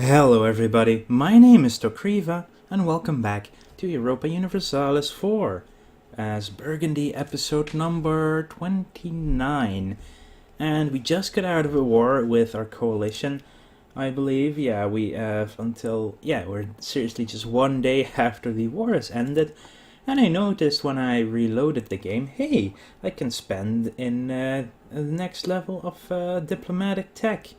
Hello everybody, my name is Tokriva and welcome back to Europa Universalis 4 as Burgundy episode number 29. And we just got out of a war with our coalition, I believe. Yeah, we have until, we're seriously just one day after the war has ended. And I noticed when I reloaded the game, hey, I can spend in the next level of diplomatic tech.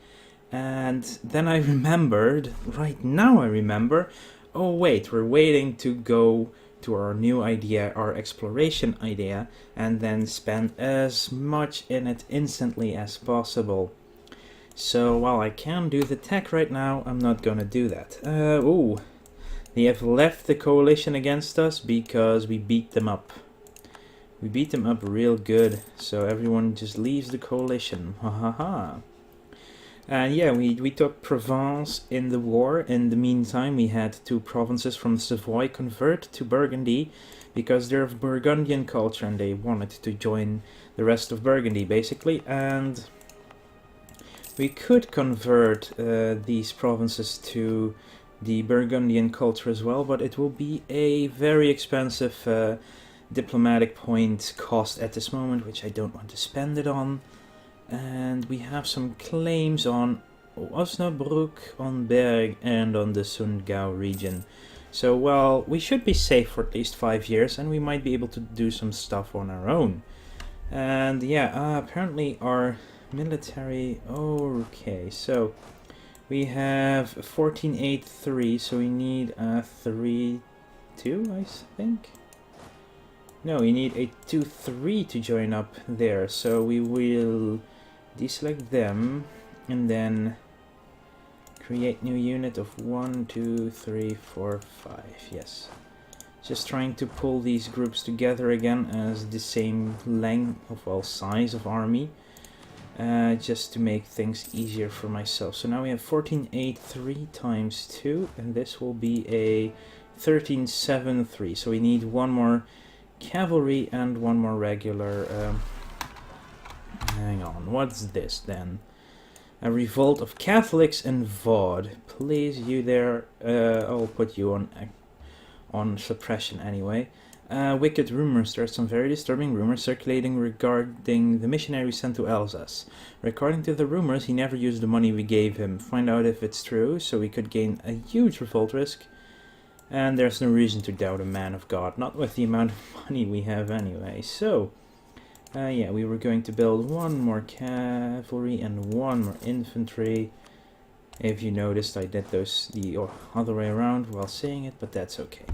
And then I remembered, right now I remember, oh wait, we're waiting to go to our new idea, our exploration idea, and then spend as much in it instantly as possible. So while I can do the tech right now, I'm not gonna do that. They have left the coalition against us because we beat them up. We beat them up real good, so everyone just leaves the coalition. Ha ha ha. And we took Provence in the war. In the meantime, we had two provinces from Savoy convert to Burgundy because they're of Burgundian culture and they wanted to join the rest of Burgundy, basically. And we could convert these provinces to the Burgundian culture as well, but it will be a very expensive diplomatic point cost at this moment, which I don't want to spend it on. And we have some claims on Osnabrück, on Berg, and on the Sundgau region. So, well, we should be safe for at least 5 years, and we might be able to do some stuff on our own. And apparently our military... Okay, so we have 1483, so we need a 3-2, I think? No, we need a 2-3 to join up there, so we will deselect them and then create new unit of 1, 2, 3, 4, 5. Yes, just trying to pull these groups together again as the same length of, well, size of army, just to make things easier for myself. So now we have 1483 times 2, and this will be a 1373. So we need one more cavalry and one more regular. Hang on, what's this then? A revolt of Catholics and Vaud. Please, you there. I'll put you on suppression anyway. Wicked rumors. There are some very disturbing rumors circulating regarding the missionary sent to Alsace. According to the rumors, he never used the money we gave him. Find out if it's true, so we could gain a huge revolt risk. And there's no reason to doubt a man of God, not with the amount of money we have anyway. So, we were going to build one more cavalry and one more infantry. If you noticed, I did those the other way around while saying it, but that's okay.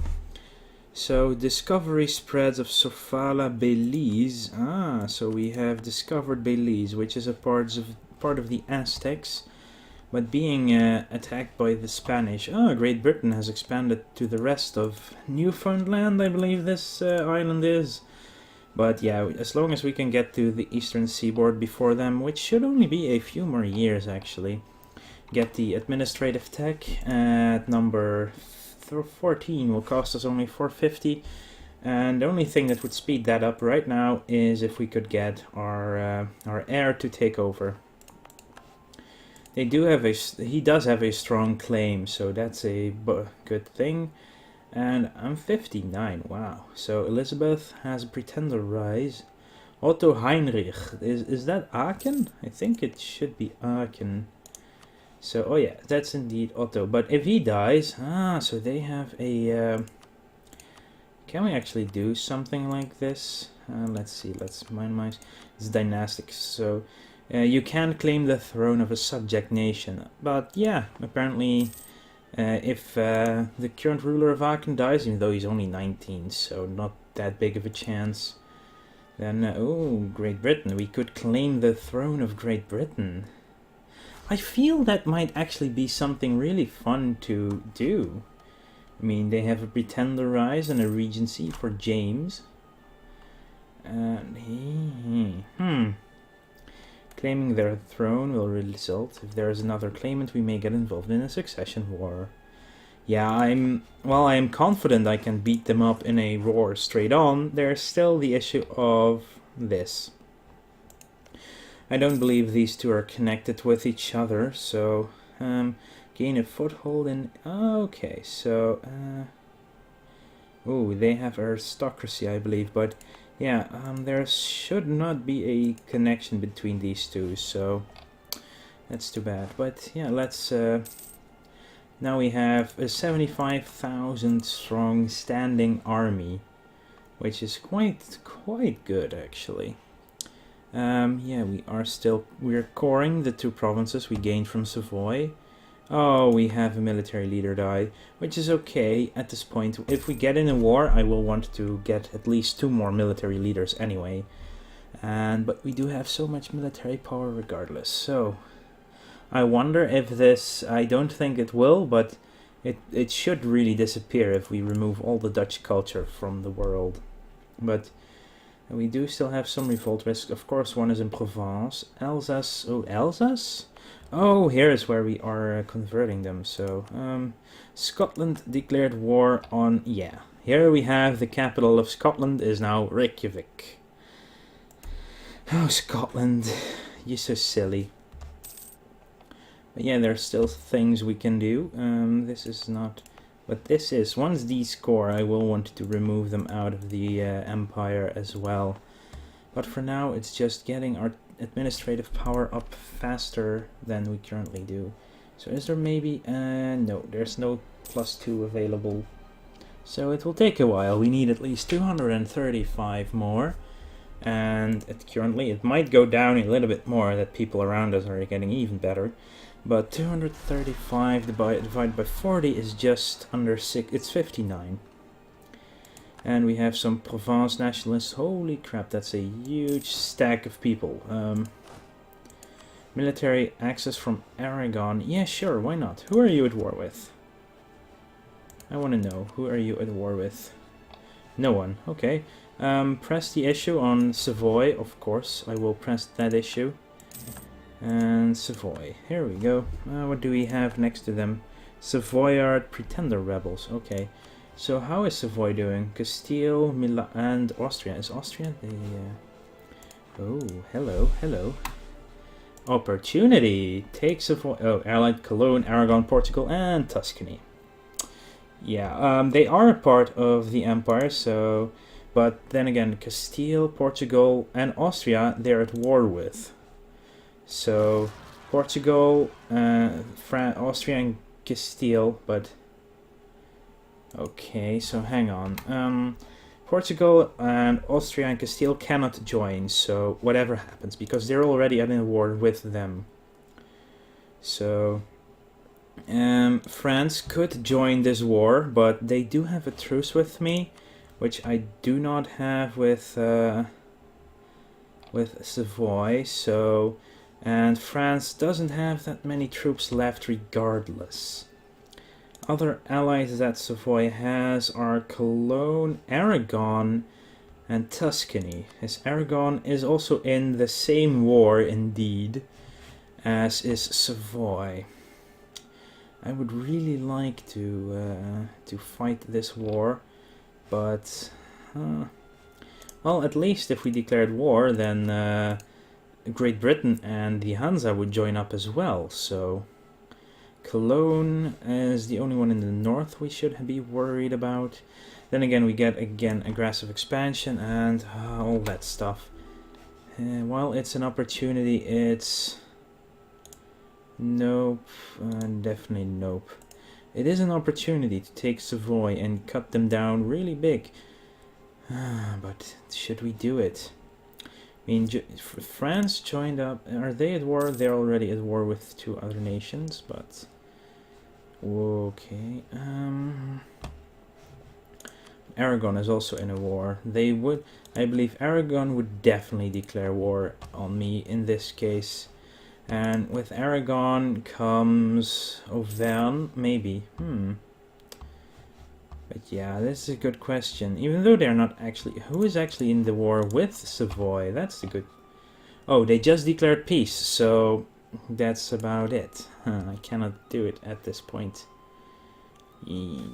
So, discovery spreads of Sofala Belize. So we have discovered Belize, which is a part of the Aztecs. But being attacked by the Spanish, Great Britain has expanded to the rest of Newfoundland, I believe this island is. But yeah, as long as we can get to the eastern seaboard before them, which should only be a few more years actually. Get the administrative tech at number 14 will cost us only 450. And the only thing that would speed that up right now is if we could get our heir to take over. He does have a strong claim, so that's a good thing. And I'm 59, wow. So Elizabeth has a pretender rise. Otto Heinrich, is that Aachen? I think it should be Aachen. So, yeah, that's indeed Otto. But if he dies, so they have a... can we actually do something like this? Let's see, let's minimize. It's dynastic, so... you can claim the throne of a subject nation, but yeah, apparently if the current ruler of Aachen dies, even though he's only 19, so not that big of a chance, then, Great Britain, we could claim the throne of Great Britain. I feel that might actually be something really fun to do. I mean, they have a pretender rise and a regency for James. Claiming their throne will result. If there is another claimant, we may get involved in a succession war. Yeah, I am confident I can beat them up in a war straight on. There's still the issue of this. I don't believe these two are connected with each other, so Gain a foothold in... Okay, so... oh, they have aristocracy, I believe, but... Yeah, there should not be a connection between these two, so... That's too bad. But, yeah, let's... now we have a 75,000 strong standing army, which is quite good, actually. Yeah, we're coring the 2 provinces we gained from Savoy. Oh, we have a military leader die, which is okay at this point. If we get in a war, I will want to get at least 2 more military leaders anyway. But we do have so much military power regardless, so... I wonder if this... I don't think it will, but it should really disappear if we remove all the Dutch culture from the world. But... we do still have some revolt risk. Of course, one is in Provence. Alsace... Oh, Alsace? Oh, here is where we are converting them. So, Scotland declared war on... Yeah, here we have the capital of Scotland is now Reykjavik. Oh, Scotland. You're so silly. But yeah, there's still things we can do. This is not... But this is... Once these score, I will want to remove them out of the empire as well. But for now, it's just getting our administrative power up faster than we currently do. So is there maybe... no, there's no +2 available. So it will take a while. We need at least 235 more. And currently it might go down a little bit more, that people around us are getting even better. But 235 divided by 40 is just under 6, it's 59. And we have some Provence nationalists. Holy crap, that's a huge stack of people. Military access from Aragon. Yeah, sure, why not? Who are you at war with? I want to know. Who are you at war with? No one. Okay. Press the issue on Savoy, of course. I will press that issue. And Savoy. Here we go. What do we have next to them? Savoyard Pretender Rebels. Okay. So how is Savoy doing? Castile, Milan, and Austria. Is Austria the... Oh, hello, hello. Opportunity. Take Savoy. Oh, Allied Cologne, Aragon, Portugal, and Tuscany. Yeah, they are a part of the empire, so... But then again, Castile, Portugal, and Austria, they're at war with. So, Portugal, Austria, and Castile, but... Okay, so hang on. Portugal and Austria and Castile cannot join, so whatever happens, because they're already at a war with them. So... France could join this war, but they do have a truce with me, which I do not have with Savoy, so... And France doesn't have that many troops left regardless. Other allies that Savoy has are Cologne, Aragon, and Tuscany. As Aragon is also in the same war, indeed, as is Savoy. I would really like to fight this war, but well, at least if we declared war, then Great Britain and the Hansa would join up as well. So Cologne is the only one in the north we should be worried about. Then again, we get aggressive expansion and all that stuff. While it's an opportunity, it's nope, definitely nope. It is an opportunity to take Savoy and cut them down really big. But should we do it? I mean, France joined up. Are they at war? They're already at war with 2 other nations, but... Okay. Aragon is also in a war. They would... I believe Aragon would definitely declare war on me in this case. And with Aragon comes Auvergne, maybe. But yeah, this is a good question. Even though they're not actually... Who is actually in the war with Savoy? That's the good... Oh, they just declared peace, so that's about it. I cannot do it at this point.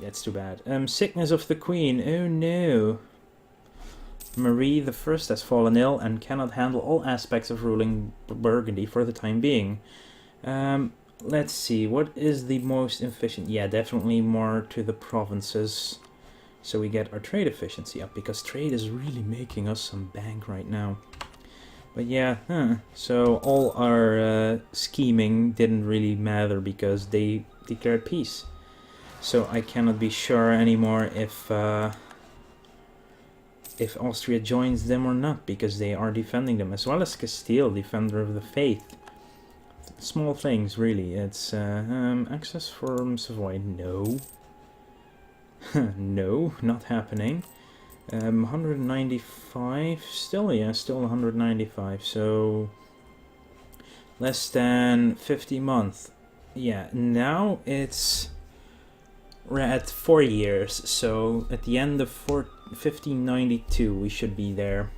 That's too bad. Sickness of the Queen. Oh no. Marie the First has fallen ill and cannot handle all aspects of ruling Burgundy for the time being. let's see, what is the most efficient? Yeah, definitely more to the provinces. So we get our trade efficiency up, because trade is really making us some bank right now. But yeah, so all our scheming didn't really matter because they declared peace. So I cannot be sure anymore if Austria joins them or not, because they are defending them, as well as Castile, defender of the faith. Small things, really. It's access from Savoy. No. No, not happening. 195, still 195, so less than 50 months. Yeah, now we're at 4 years, so at the end of 1592 we should be there.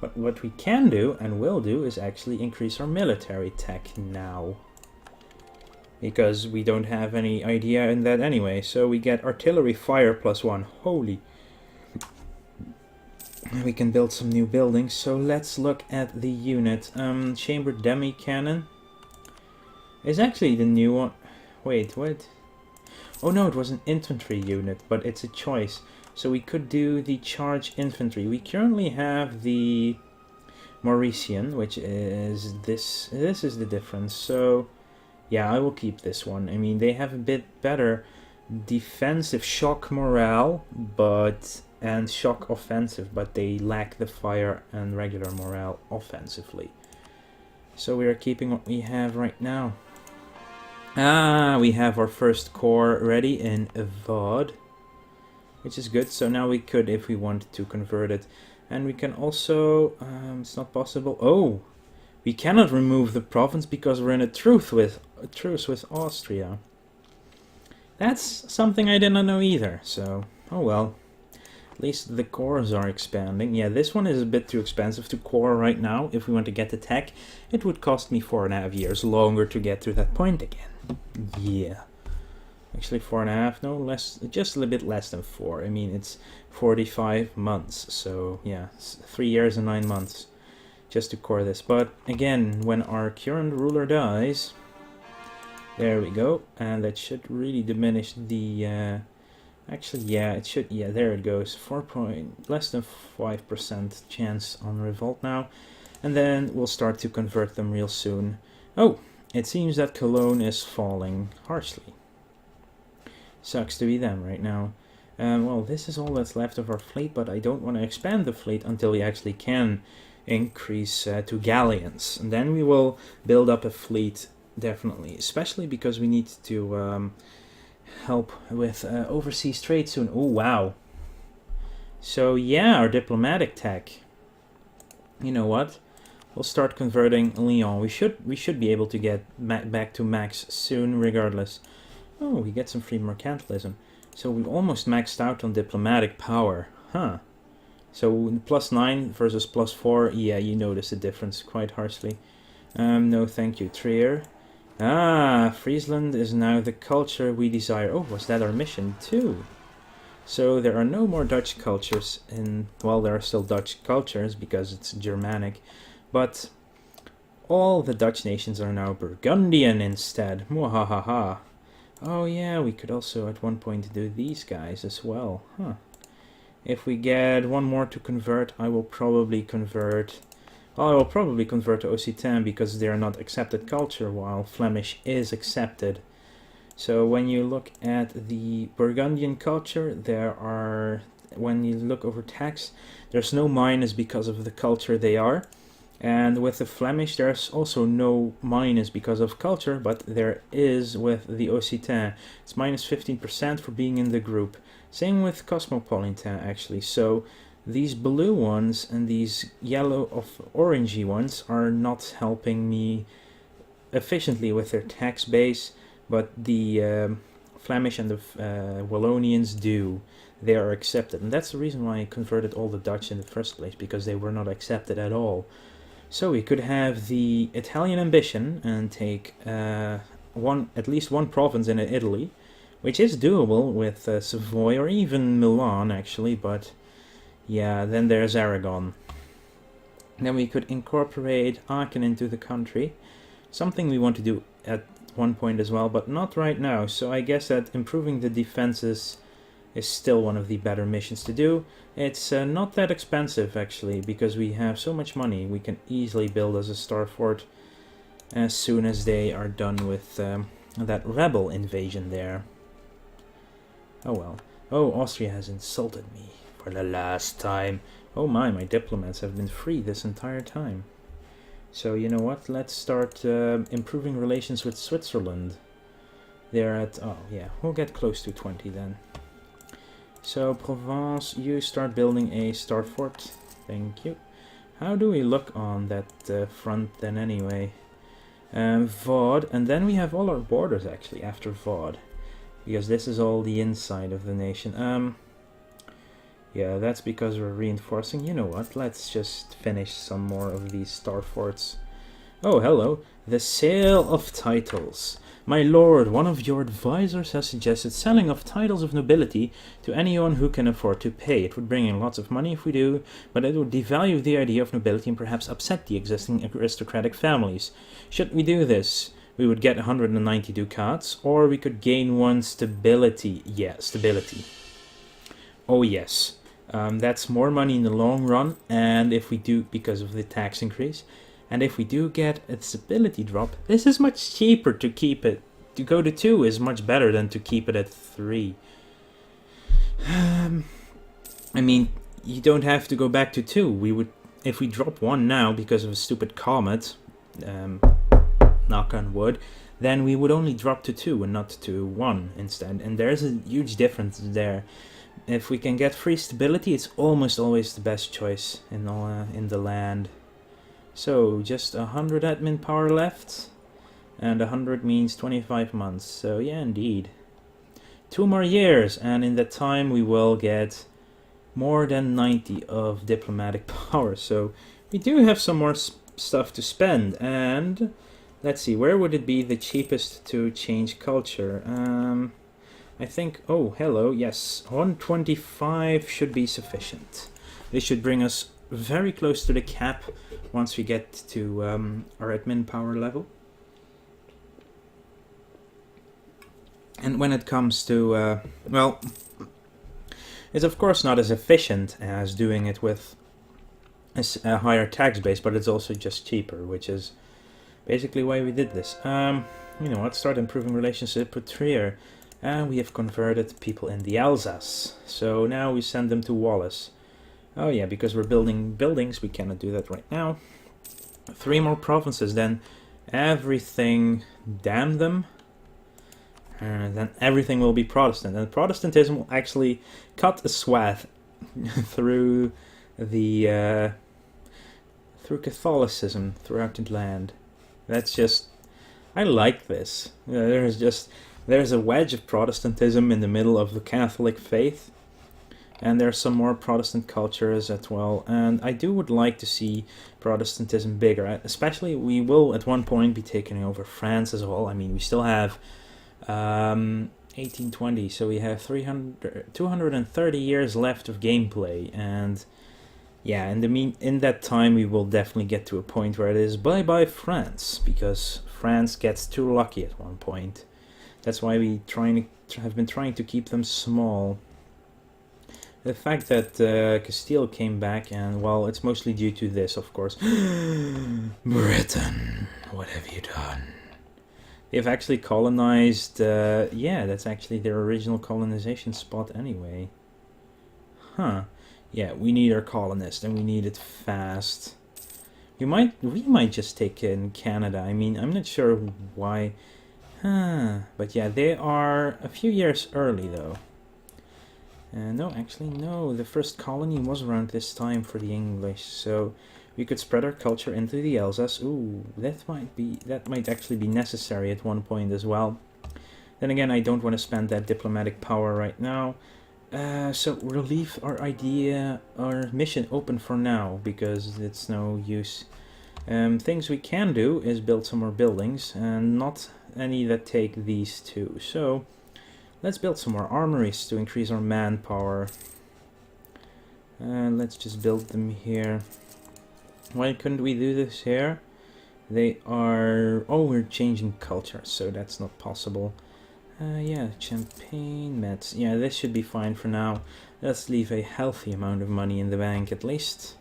But what we can do and will do is actually increase our military tech now, because we don't have any idea in that anyway. So we get artillery fire +1. Holy. We can build some new buildings. So let's look at the unit. Chambered demi cannon is actually the new one. Wait, what? Oh no, it was an infantry unit, but it's a choice. So we could do the charge infantry. We currently have the Mauritian, which is this. This is the difference. So yeah, I will keep this one. I mean, they have a bit better defensive shock morale, and shock offensive, but they lack the fire and regular morale offensively. So we are keeping what we have right now. We have our first corps ready in Vod, which is good. So now we could, if we wanted to, convert it. And we can also, it's not possible. Oh, we cannot remove the province because we're in a truce with Austria. That's something I did not know either, so, oh well. At least the cores are expanding. Yeah, this one is a bit too expensive to core right now. If we want to get the tech, it would cost me 4.5 years longer to get to that point again. Yeah. Actually 4.5, no, less, just a little bit less than 4. I mean, it's 45 months, so yeah, 3 years and 9 months just to core this. But again, when our current ruler dies, there we go, and that should really diminish the, actually, yeah, it should, yeah, there it goes, less than 5% chance on revolt now, and then we'll start to convert them real soon. Oh, it seems that Cologne is falling harshly. Sucks to be them right now. Well, this is all that's left of our fleet, but I don't want to expand the fleet until we actually can increase to galleons. And then we will build up a fleet, definitely, especially because we need to help with overseas trade soon. Oh, wow. So, yeah, our diplomatic tech. You know what? We'll start converting Lyon. We should be able to get back to max soon, regardless. Oh, we get some free mercantilism. So we've almost maxed out on diplomatic power. Huh. So +9 versus +4. Yeah, you notice the difference quite harshly. No, thank you, Trier. Ah, Friesland is now the culture we desire. Oh, was that our mission too? So there are no more Dutch cultures in... Well, there are still Dutch cultures because it's Germanic. But all the Dutch nations are now Burgundian instead. Mwahaha. Oh yeah, we could also at one point do these guys as well. Huh. If we get one more to convert, I will probably convert... Well, I will probably convert to Occitan because they are not accepted culture, while Flemish is accepted. So when you look at the Burgundian culture, there are... When you look over tax, there's no minus because of the culture they are. And with the Flemish, there's also no minus because of culture, but there is with the Occitan. It's minus 15% for being in the group. Same with Cosmopolitan, actually. So these blue ones and these yellow or orangey ones are not helping me efficiently with their tax base, but the Flemish and the Wallonians do. They are accepted. And that's the reason why I converted all the Dutch in the first place, because they were not accepted at all. So we could have the Italian ambition and take at least one province in Italy, which is doable with Savoy or even Milan actually, but yeah, then there's Aragon. Then we could incorporate Aachen into the country, something we want to do at one point as well, but not right now. So I guess that improving the defenses is still one of the better missions to do. It's not that expensive actually, because we have so much money. We can easily build us a star fort as soon as they are done with that rebel invasion there. Oh well. Oh, Austria has insulted me for the last time. Oh my diplomats have been free this entire time. So you know what, let's start improving relations with Switzerland. They're at, oh yeah, we'll get close to 20 then. So Provence, you start building a star fort. Thank you. How do we look on that front then anyway? Vaud, and then we have all our borders actually after Vaud, because this is all the inside of the nation. Yeah, that's because we're reinforcing. You know what, let's just finish some more of these star forts. Oh, hello. The sale of titles. My lord, one of your advisors has suggested selling of titles of nobility to anyone who can afford to pay. It would bring in lots of money if we do, but it would devalue the idea of nobility and perhaps upset the existing aristocratic families. Should we do this, we would get 190 ducats, or we could gain one stability. Yeah, stability. Oh yes, that's more money in the long run, and if we do, because of the tax increase, and if we do get a stability drop, this is much cheaper to keep it. To go to 2 is much better than to keep it at 3. I mean, you don't have to go back to 2. We would, if we drop 1 now because of a stupid comet, knock on wood, then we would only drop to 2 and not to 1 instead. And there's a huge difference there. If we can get free stability, it's almost always the best choice in the land. So just 100 admin power left, and 100 means 25 months. So yeah, indeed, 2 more years, and in that time we will get more than 90 of diplomatic power. So we do have some more stuff to spend, and let's see, where would it be the cheapest to change culture? I think, oh hello, yes, 125 should be sufficient. This should bring us very close to the cap once we get to our admin power level. And when it comes to, well, it's of course not as efficient as doing it with a higher tax base, but it's also just cheaper, which is basically why we did this. You know, let's start improving relationship with Trier. And we have converted people in the Alsace, so now we send them to Wallace. Oh yeah, because we're building buildings, we cannot do that right now. 3 more provinces, then everything, damn them, and then everything will be Protestant. And Protestantism will actually cut a swath through the through Catholicism throughout the land. That's just, I like this. There's a wedge of Protestantism in the middle of the Catholic faith. And there's some more Protestant cultures as well. And I would like to see Protestantism bigger. Especially, we will at one point be taking over France as well. I mean, we still have 1820, so we have 230 years left of gameplay. And yeah, in that time, we will definitely get to a point where it is bye-bye France. Because France gets too lucky at one point. That's why we have been trying to keep them small. The fact that Castile came back, and well, it's mostly due to this, of course. Britain, what have you done? They've actually colonized, yeah, that's actually their original colonization spot anyway. Huh. Yeah, we need our colonist, and we need it fast. We might just take in Canada. I mean, I'm not sure why. But yeah, they are a few years early though. No, actually no, the first colony was around this time for the English, so we could spread our culture into the Alsace. Ooh, that might actually be necessary at one point as well. Then again, I don't want to spend that diplomatic power right now. So we'll leave our mission open for now, because it's no use. Things we can do is build some more buildings, and not any that take these 2. So let's build some more armories to increase our manpower. Let's just build them here. Why couldn't we do this here? They are... Oh, we're changing culture, so that's not possible. Yeah, champagne, meds. Yeah, this should be fine for now. Let's leave a healthy amount of money in the bank at least.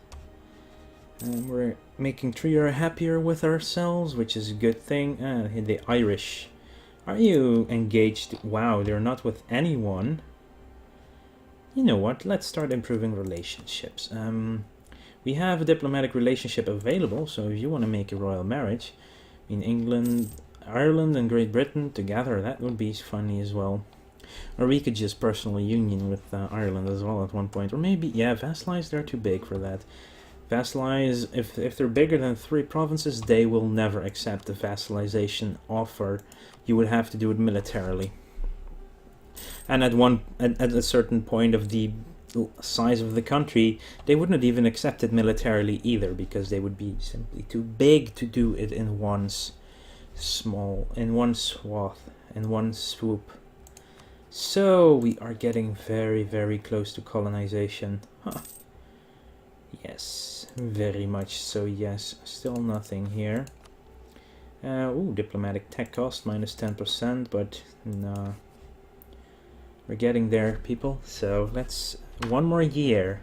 And we're making Trier happier with ourselves, which is a good thing. The Irish. Are you engaged? Wow, they're not with anyone. You know what? Let's start improving relationships. We have a diplomatic relationship available, so if you want to make a royal marriage, I mean England, Ireland and Great Britain together, that would be funny as well. Or we could just personal union with Ireland as well at one point. Or maybe, yeah, vassalize, they're too big for that. Vassalize, if they're bigger than 3 provinces, they will never accept the vassalization offer. You would have to do it militarily. And at a certain point of the size of the country, they would not even accept it militarily either, because they would be simply too big to do it in one swath, in one swoop. So we are getting very, very close to colonization. Huh. Yes, very much so, yes. Still nothing here. Ooh, diplomatic tech cost minus 10%, but no. We're getting there, people. So let's... one more year.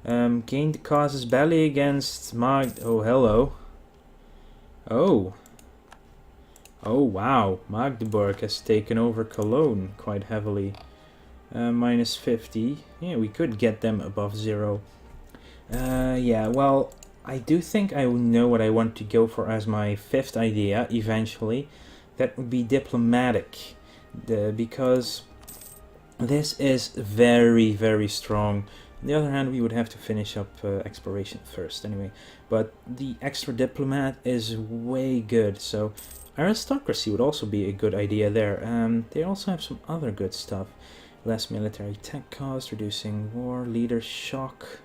Gained causes belly against Mag... Oh, hello. Oh. Oh, wow. Magdeburg has taken over Cologne quite heavily. Minus 50. Yeah, we could get them above 0. Yeah, well, I do think I know what I want to go for as my 5th idea, eventually. That would be diplomatic. Because this is very, very strong. On the other hand, we would have to finish up exploration first anyway. But the extra diplomat is way good, so aristocracy would also be a good idea there. They also have some other good stuff. Less military tech cost, reducing war, leader shock,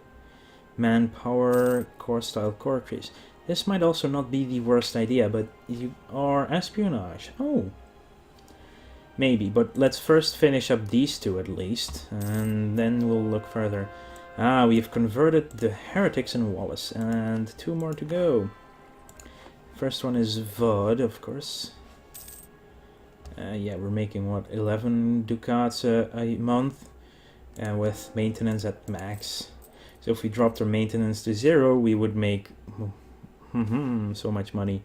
manpower, core style core crease. This might also not be the worst idea, but you are espionage. Oh. Maybe, but let's first finish up these 2 at least, and then we'll look further. Ah, we've converted the heretics in Wallace, and 2 more to go. First one is Vod, of course. Yeah, we're making, what, 11 ducats a month, with maintenance at max. So if we dropped our maintenance to 0, we would make so much money.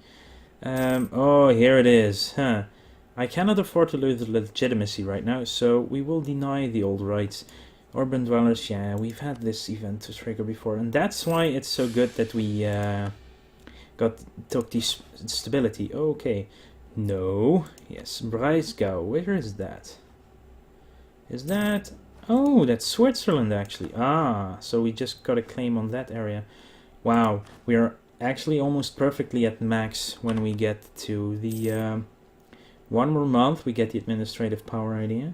Oh, here it is, huh. I cannot afford to lose the legitimacy right now, so we will deny the old rights. Urban dwellers, yeah, we've had this event to trigger before, and that's why it's so good that we took the stability. Okay, no, yes, Breisgau, where is that? Is that... Oh, that's Switzerland actually. Ah, so we just got a claim on that area. Wow, we are actually almost perfectly at max when we get to the... 1 more month, we get the administrative power idea.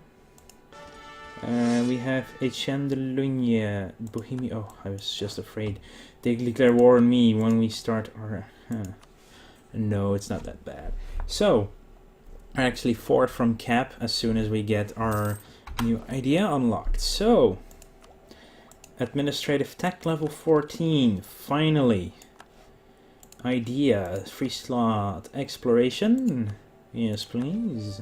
We have Etienne de Lugne, Bohemia. Oh, I was just afraid. They declare war on me when we start our... No, it's not that bad. So, actually 4 from cap as soon as we get our new idea unlocked. So, administrative tech level 14, finally. Idea, free slot, exploration. Yes, please.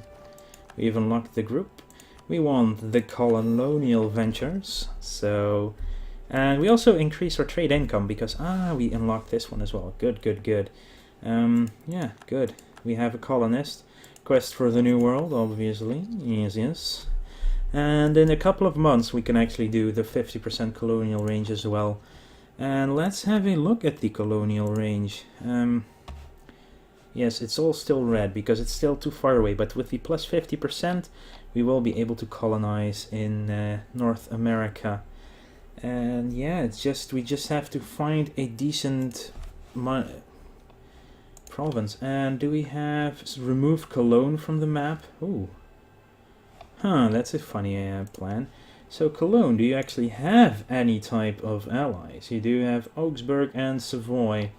We've unlocked the group. We want the colonial ventures. So, and we also increase our trade income because, we unlocked this one as well. Good, good, good. Yeah, good. We have a colonist. Quest for the New World, obviously. Yes, yes. And in a couple of months, we can actually do the 50% colonial range as well. And let's have a look at the colonial range. Yes, it's all still red because it's still too far away, but with the plus 50%, we will be able to colonize in North America. And yeah, it's just we just have to find a decent province. And do we have remove Cologne from the map? Ooh. Huh, that's a funny plan. So Cologne, do you actually have any type of allies? You do have Augsburg and Savoy.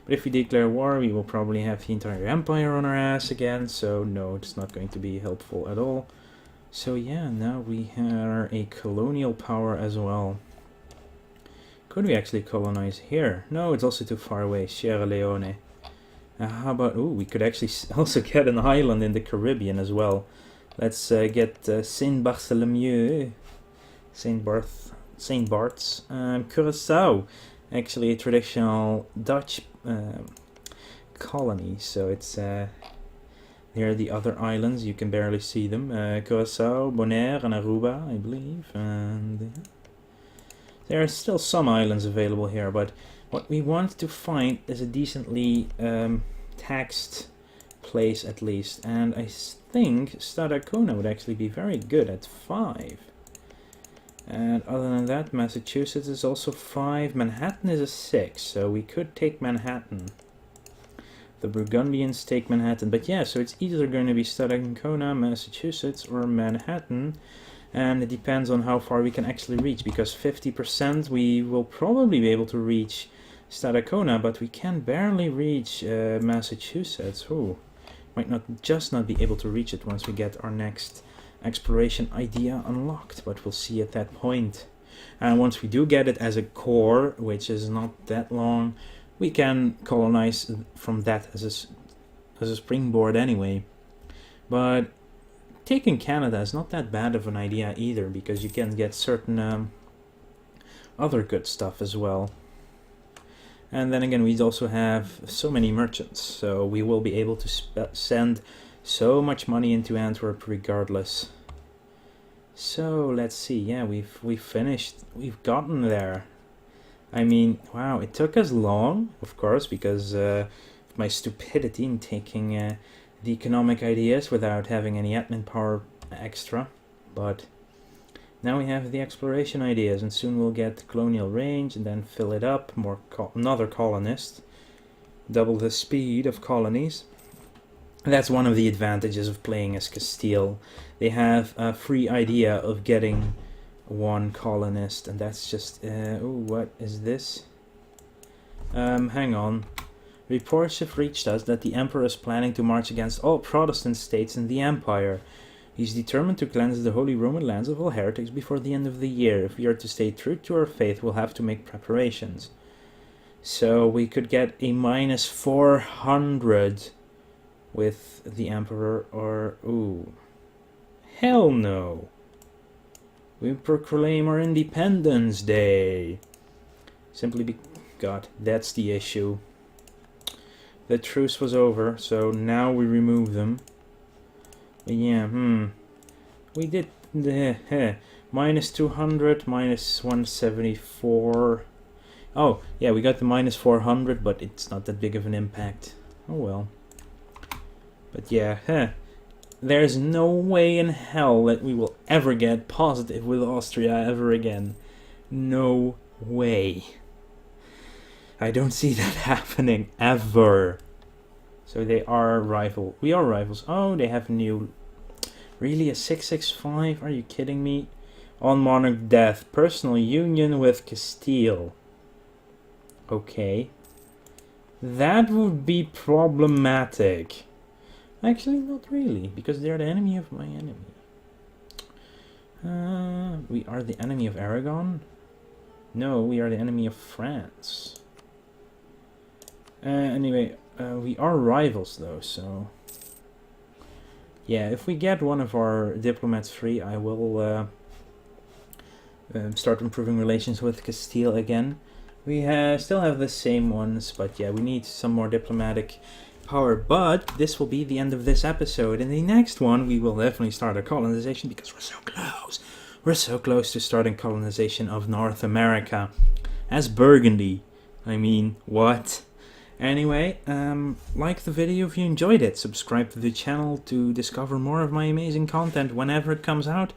But if we declare war, we will probably have the entire empire on our ass again, so no, it's not going to be helpful at all. So yeah, now we are a colonial power as well. Could we actually colonize here? No, it's also too far away, Sierra Leone. How about... Ooh, we could actually also get an island in the Caribbean as well. Let's get Saint Bartholomew, Saint Bart's, Curaçao, actually a traditional Dutch colony. So it's here are the other islands. You can barely see them. Curaçao, Bonaire, and Aruba, I believe. And there are still some islands available here, but what we want to find is a decently taxed place at least, and I think Stadacona would actually be very good at 5. And other than that, Massachusetts is also 5, Manhattan is a 6, so we could take Manhattan. The Burgundians take Manhattan, but yeah, so it's either going to be Stadacona, Massachusetts, or Manhattan, and it depends on how far we can actually reach, because 50% we will probably be able to reach Stadacona, but we can barely reach Massachusetts. Ooh, might not be able to reach it once we get our next exploration idea unlocked, but we'll see at that point. And once we do get it as a core, which is not that long, we can colonize from that as a springboard anyway. But taking Canada is not that bad of an idea either, because you can get certain other good stuff as well. And then again, we also have so many merchants, so we will be able to send so much money into Antwerp regardless. So let's see. Yeah, we've finished. We've gotten there. I mean, wow, it took us long, of course, because my stupidity in taking the economic ideas without having any admin power extra. But now we have the exploration ideas, and soon we'll get the colonial range and then fill it up. Another colonist. Double the speed of colonies. And that's one of the advantages of playing as Castile. They have a free idea of getting one colonist, and that's just... oh, what is this? Hang on. Reports have reached us that the Emperor is planning to march against all Protestant states in the Empire. He's determined to cleanse the Holy Roman lands of all heretics before the end of the year. If we are to stay true to our faith, we'll have to make preparations. So we could get a -400 with the Emperor, or... ooh. Hell no! We proclaim our Independence Day! Simply because that's the issue. The truce was over, so now we remove them. Yeah, we did the -200, -174. Oh, yeah, we got the -400, but it's not that big of an impact. Oh well. But yeah, there's no way in hell that we will ever get positive with Austria ever again. No way. I don't see that happening ever. So they are rival. We are rivals. Oh, they have new... Really, a 665? Are you kidding me? On monarch death. Personal union with Castile. Okay. That would be problematic. Actually, not really, because they're the enemy of my enemy. We are the enemy of Aragon? No, we are the enemy of France. Anyway, we are rivals though, so... Yeah, if we get one of our diplomats free, I will start improving relations with Castile again. We still have the same ones, but yeah, we need some more diplomatic power. But this will be the end of this episode. In the next one, we will definitely start a colonization, because we're so close. We're so close to starting colonization of North America. As Burgundy. I mean, what? Anyway, like the video if you enjoyed it. Subscribe to the channel to discover more of my amazing content whenever it comes out.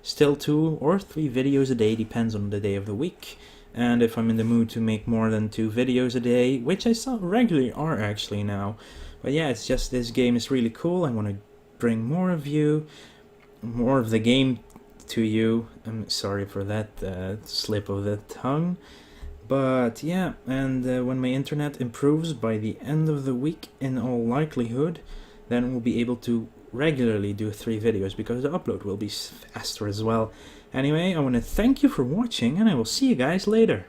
Still 2 or 3 videos a day, depends on the day of the week. And if I'm in the mood to make more than 2 videos a day, which I still regularly are actually now. But yeah, it's just this game is really cool. I want to bring more of you, more of the game to you. I'm sorry for that slip of the tongue. But yeah, and when my internet improves by the end of the week, in all likelihood, then we'll be able to regularly do 3 videos, because the upload will be faster as well. Anyway, I want to thank you for watching, and I will see you guys later.